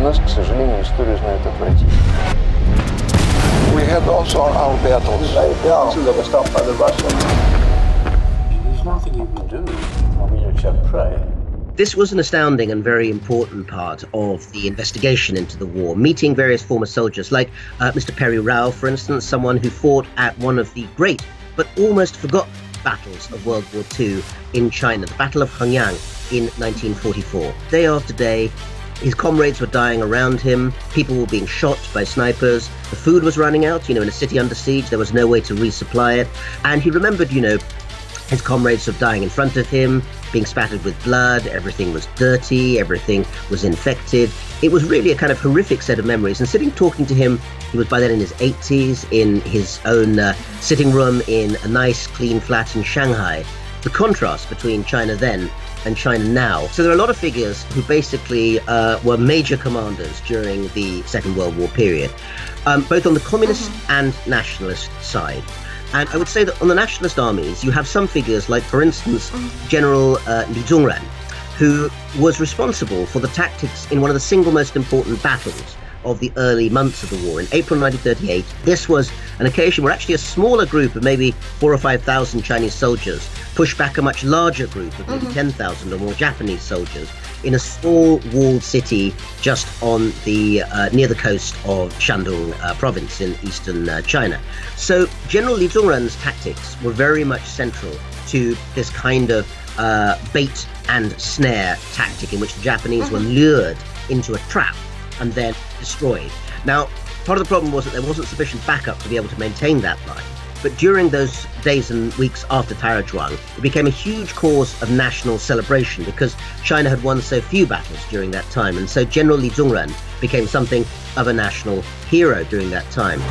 нас, к сожалению, историю знают отвратительно. We had also our battles. That was stopped by the Russians. There's nothing you can do. I mean, except pray. This was an astounding and very important part of the investigation into the war, meeting various former soldiers like Mr. Perry Rao, for instance, someone who fought at one of the great but almost forgotten battles of World War II in China, the Battle of Taierzhuang in 1944. Day after day, his comrades were dying around him, people were being shot by snipers, the food was running out, in a city under siege, there was no way to resupply it, and he remembered, his comrades were dying in front of him, being spattered with blood, everything was dirty, everything was infected. It was really a kind of horrific set of memories. And sitting talking to him, he was by then in his 80s, in his own sitting room in a nice, clean flat in Shanghai. The contrast between China then and China now. So there are a lot of figures who basically were major commanders during the Second World War period, both on the communist and nationalist side. And I would say that on the nationalist armies, you have some figures like, for instance, General Lǐ Zōngrén, who was responsible for the tactics in one of the single most important battles of the early months of the war. In April 1938, this was an occasion where actually a smaller group of maybe 4,000 or 5,000 Chinese soldiers pushed back a much larger group of maybe 10,000 or more Japanese soldiers in a small walled city just on the near the coast of Shandong province in eastern China. So General Lǐ Zōngrén's tactics were very much central to this kind of bait and snare tactic in which the Japanese were lured into a trap and then destroyed. Now, part of the problem was that there wasn't sufficient backup to be able to maintain that line. But during those days and weeks after Taiérchjuang, it became a huge cause of national celebration because China had won so few battles during that time. And so General Lǐ Zōngrén became something of a national hero during that time.